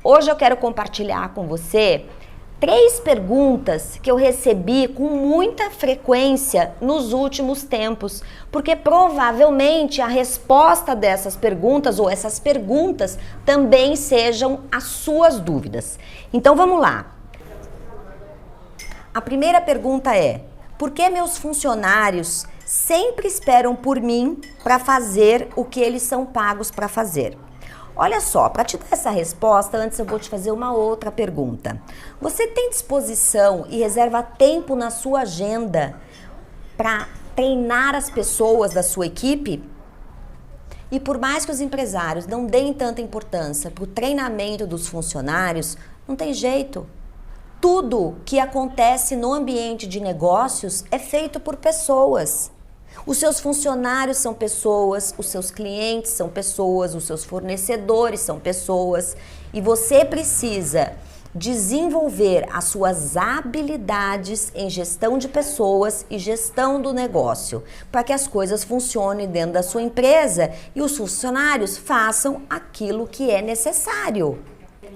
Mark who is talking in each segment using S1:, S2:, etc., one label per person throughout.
S1: Hoje eu quero compartilhar com você 3 perguntas que eu recebi com muita frequência nos últimos tempos, porque provavelmente a resposta dessas perguntas ou essas perguntas também sejam as suas dúvidas. Então vamos lá. A primeira pergunta é: por que meus funcionários sempre esperam por mim para fazer o que eles são pagos para fazer? Olha só, para te dar essa resposta, antes eu vou te fazer uma outra pergunta. Você tem disposição e reserva tempo na sua agenda para treinar as pessoas da sua equipe? E por mais que os empresários não deem tanta importância para o treinamento dos funcionários, não tem jeito. Tudo que acontece no ambiente de negócios é feito por pessoas. Os seus funcionários são pessoas, os seus clientes são pessoas, os seus fornecedores são pessoas, e você precisa desenvolver as suas habilidades em gestão de pessoas e gestão do negócio, para que as coisas funcionem dentro da sua empresa e os funcionários façam aquilo que é necessário.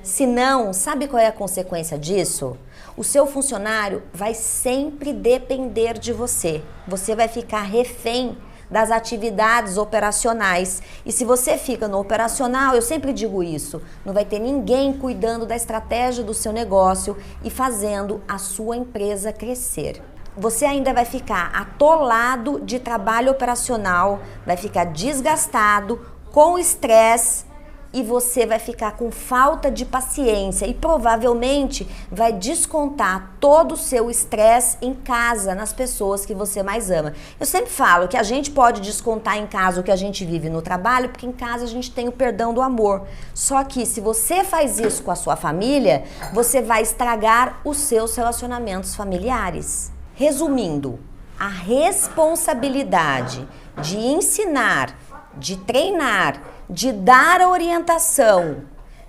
S1: Se não, sabe qual é a consequência disso? O seu funcionário vai sempre depender de você. Você vai ficar refém das atividades operacionais. E se você fica no operacional, eu sempre digo isso, não vai ter ninguém cuidando da estratégia do seu negócio e fazendo a sua empresa crescer. Você ainda vai ficar atolado de trabalho operacional, vai ficar desgastado, com estresse, e você vai ficar com falta de paciência e provavelmente vai descontar todo o seu estresse em casa, nas pessoas que você mais ama. Eu sempre falo que a gente pode descontar em casa o que a gente vive no trabalho, porque em casa a gente tem o perdão do amor. Só que se você faz isso com a sua família, você vai estragar os seus relacionamentos familiares. Resumindo, a responsabilidade de ensinar, de treinar, de dar a orientação,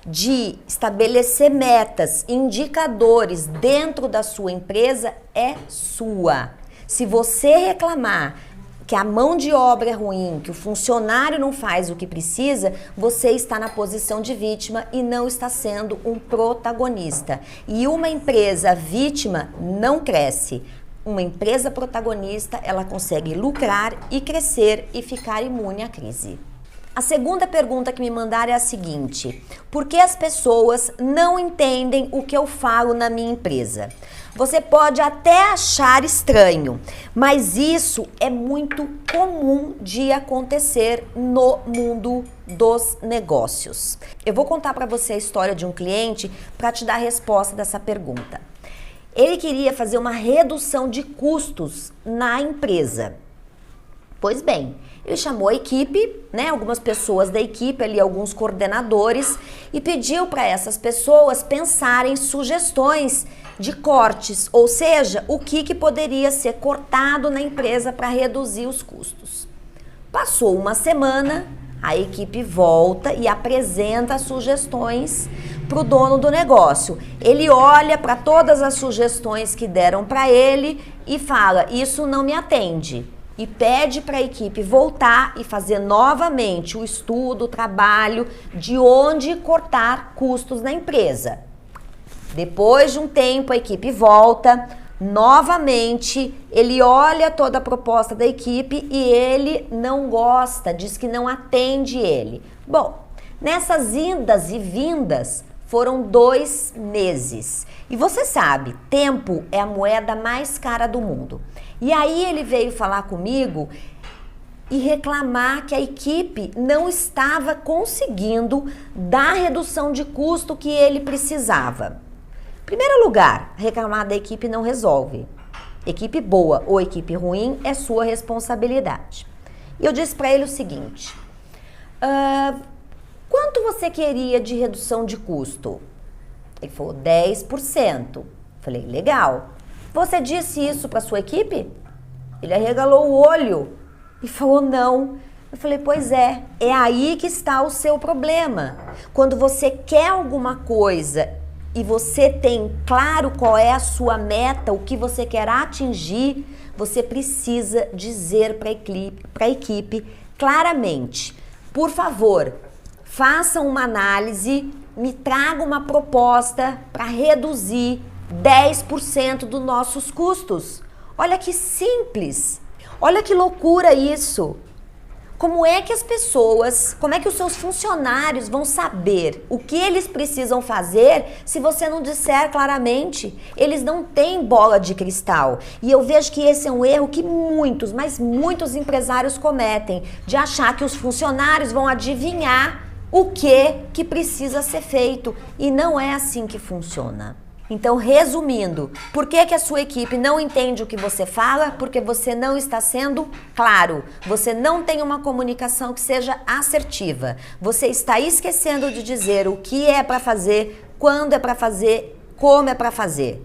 S1: de estabelecer metas, indicadores dentro da sua empresa é sua. Se você reclamar que a mão de obra é ruim, que o funcionário não faz o que precisa, você está na posição de vítima e não está sendo um protagonista. E uma empresa vítima não cresce. Uma empresa protagonista, ela consegue lucrar e crescer e ficar imune à crise. A segunda pergunta que me mandaram é a seguinte: por que as pessoas não entendem o que eu falo na minha empresa? Você pode até achar estranho, mas isso é muito comum de acontecer no mundo dos negócios. Eu vou contar para você a história de um cliente para te dar a resposta dessa pergunta. Ele queria fazer uma redução de custos na empresa. Pois bem, ele chamou a equipe, algumas pessoas da equipe ali, alguns coordenadores, e pediu para essas pessoas pensarem sugestões de cortes, ou seja, o que poderia ser cortado na empresa para reduzir os custos. Passou uma semana, a equipe volta e apresenta as sugestões para o dono do negócio. Ele olha para todas as sugestões que deram para ele e fala: isso não me atende. E pede para a equipe voltar e fazer novamente o estudo, o trabalho de onde cortar custos na empresa. Depois de um tempo, a equipe volta, novamente, ele olha toda a proposta da equipe e ele não gosta, diz que não atende ele. Bom, nessas indas e vindas, foram 2 meses. E você sabe, tempo é a moeda mais cara do mundo. E aí ele veio falar comigo e reclamar que a equipe não estava conseguindo dar a redução de custo que ele precisava. Em primeiro lugar, reclamar da equipe não resolve. Equipe boa ou equipe ruim é sua responsabilidade. E eu disse para ele o seguinte: quanto você queria de redução de custo? Ele falou 10%. Falei, legal. Você disse isso para sua equipe? Ele arregalou o olho e falou não. Eu falei, pois é aí que está o seu problema. Quando você quer alguma coisa e você tem claro qual é a sua meta, o que você quer atingir, você precisa dizer para a equipe claramente: por favor, façam uma análise me traga uma proposta para reduzir 10% dos nossos custos. Olha que simples, olha que loucura isso. Como é que as pessoas, como é que os seus funcionários vão saber o que eles precisam fazer se você não disser claramente? Eles não têm bola de cristal. E eu vejo que esse é um erro que muitos, mas muitos empresários cometem, de achar que os funcionários vão adivinhar o que precisa ser feito. E não é assim que funciona. Então, resumindo, por que a sua equipe não entende o que você fala? Porque você não está sendo claro. Você não tem uma comunicação que seja assertiva. Você está esquecendo de dizer o que é para fazer, quando é para fazer, como é para fazer.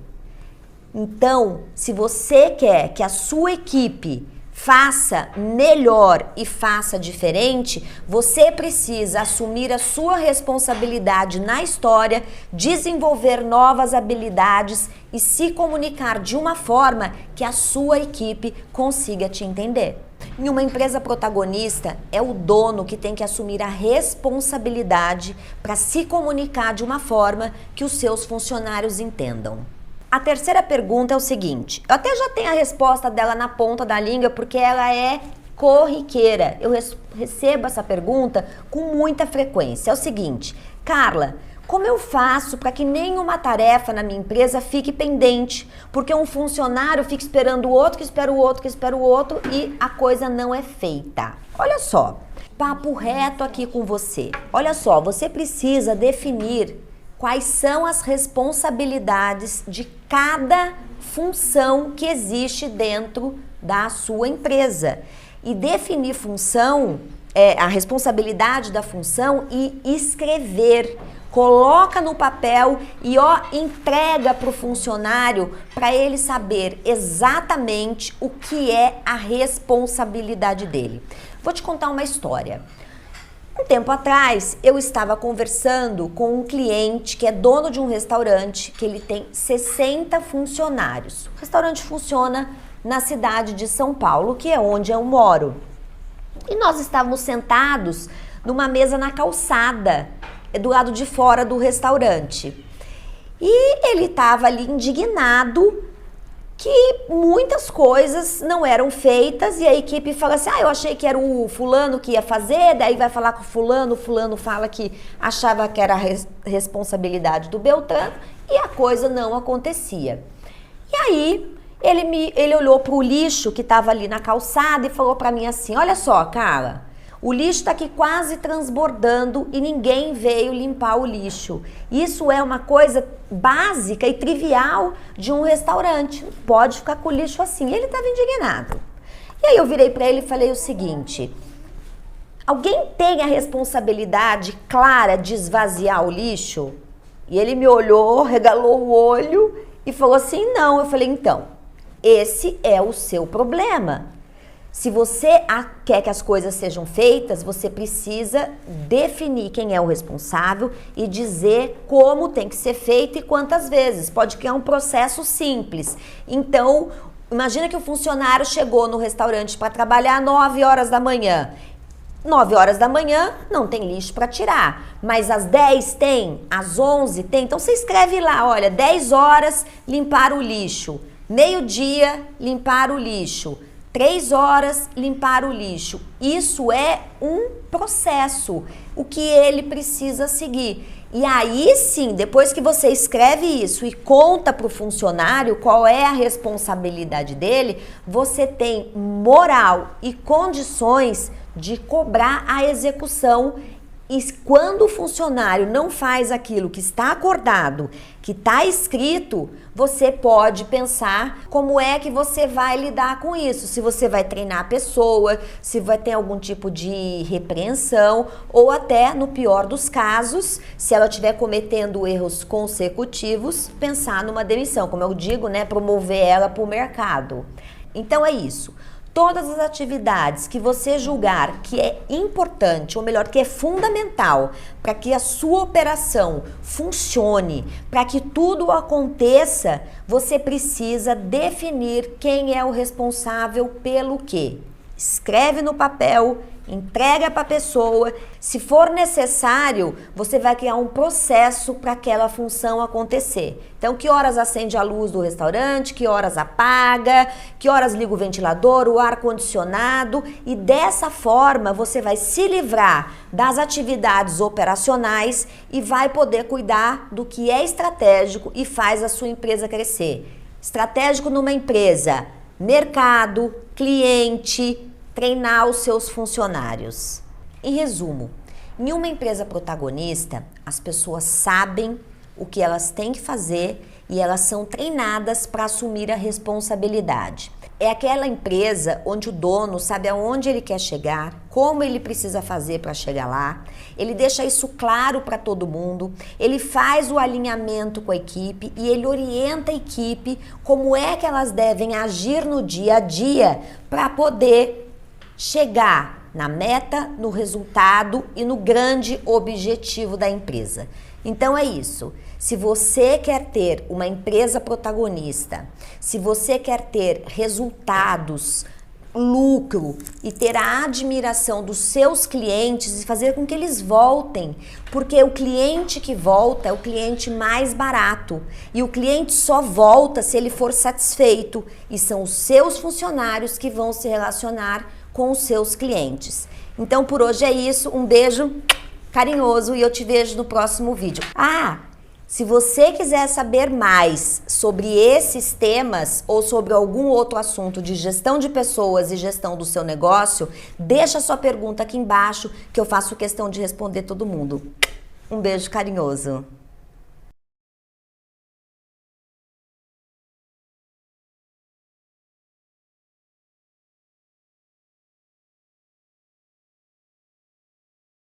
S1: Então, se você quer que a sua equipe faça melhor e faça diferente, você precisa assumir a sua responsabilidade na história, desenvolver novas habilidades e se comunicar de uma forma que a sua equipe consiga te entender. Em uma empresa protagonista, é o dono que tem que assumir a responsabilidade para se comunicar de uma forma que os seus funcionários entendam. A terceira pergunta é o seguinte, eu até já tenho a resposta dela na ponta da língua porque ela é corriqueira. Eu recebo essa pergunta com muita frequência. É o seguinte, Carla, como eu faço para que nenhuma tarefa na minha empresa fique pendente? Porque um funcionário fica esperando o outro, que espera o outro, que espera o outro e a coisa não é feita. Olha só, papo reto aqui com você. Olha só, você precisa definir quais são as responsabilidades de cada função que existe dentro da sua empresa. E definir função, a responsabilidade da função e escrever. Coloca no papel e entrega para o funcionário para ele saber exatamente o que é a responsabilidade dele. Vou te contar uma história. Um tempo atrás, eu estava conversando com um cliente que é dono de um restaurante, que ele tem 60 funcionários. O restaurante funciona na cidade de São Paulo, que é onde eu moro. E nós estávamos sentados numa mesa na calçada, do lado de fora do restaurante. E ele estava ali indignado que muitas coisas não eram feitas e a equipe fala assim, eu achei que era o fulano que ia fazer, daí vai falar com o fulano fala que achava que era a responsabilidade do Beltrano e a coisa não acontecia. E aí ele olhou para o lixo que estava ali na calçada e falou para mim assim, olha só, Carla, o lixo está aqui quase transbordando e ninguém veio limpar o lixo. Isso é uma coisa básica e trivial de um restaurante. Não pode ficar com o lixo assim. Ele estava indignado. E aí eu virei para ele e falei o seguinte, alguém tem a responsabilidade clara de esvaziar o lixo? E ele me olhou, regalou o olho e falou assim, não. Eu falei, então, esse é o seu problema. Se você quer que as coisas sejam feitas, você precisa definir quem é o responsável e dizer como tem que ser feito e quantas vezes. Pode criar um processo simples. Então, imagina que o funcionário chegou no restaurante para trabalhar às 9 horas da manhã. 9 horas da manhã não tem lixo para tirar, mas às 10 tem, às 11 tem. Então, você escreve lá, olha, 10 horas limpar o lixo, meio-dia limpar o lixo, 3 horas limpar o lixo. Isso é um processo, o que ele precisa seguir. E aí sim, depois que você escreve isso e conta para o funcionário qual é a responsabilidade dele, você tem moral e condições de cobrar a execução. E quando o funcionário não faz aquilo que está acordado, que está escrito, você pode pensar como é que você vai lidar com isso. Se você vai treinar a pessoa, se vai ter algum tipo de repreensão ou até, no pior dos casos, se ela estiver cometendo erros consecutivos, pensar numa demissão. Como eu digo, né, promover ela para o mercado. Então é isso. Todas as atividades que você julgar que é importante, ou melhor, que é fundamental para que a sua operação funcione, para que tudo aconteça, você precisa definir quem é o responsável pelo quê. escreve no papel, entrega para a pessoa. Se for necessário, você vai criar um processo para aquela função acontecer. Então, que horas acende a luz do restaurante, que horas apaga, que horas liga o ventilador, o ar-condicionado, e dessa forma você vai se livrar das atividades operacionais e vai poder cuidar do que é estratégico e faz a sua empresa crescer. Estratégico numa empresa: mercado, cliente, treinar os seus funcionários. Em resumo, em uma empresa protagonista, as pessoas sabem o que elas têm que fazer e elas são treinadas para assumir a responsabilidade. É aquela empresa onde o dono sabe aonde ele quer chegar, como ele precisa fazer para chegar lá, ele deixa isso claro para todo mundo, ele faz o alinhamento com a equipe e ele orienta a equipe como é que elas devem agir no dia a dia para poder chegar na meta, no resultado e no grande objetivo da empresa. Então é isso. Se você quer ter uma empresa protagonista, se você quer ter resultados, lucro e ter a admiração dos seus clientes e fazer com que eles voltem, porque o cliente que volta é o cliente mais barato e o cliente só volta se ele for satisfeito e são os seus funcionários que vão se relacionar com os seus clientes. Então por hoje é isso, um beijo carinhoso e eu te vejo no próximo vídeo. Se você quiser saber mais sobre esses temas ou sobre algum outro assunto de gestão de pessoas e gestão do seu negócio, deixa sua pergunta aqui embaixo que eu faço questão de responder todo mundo. Um beijo carinhoso.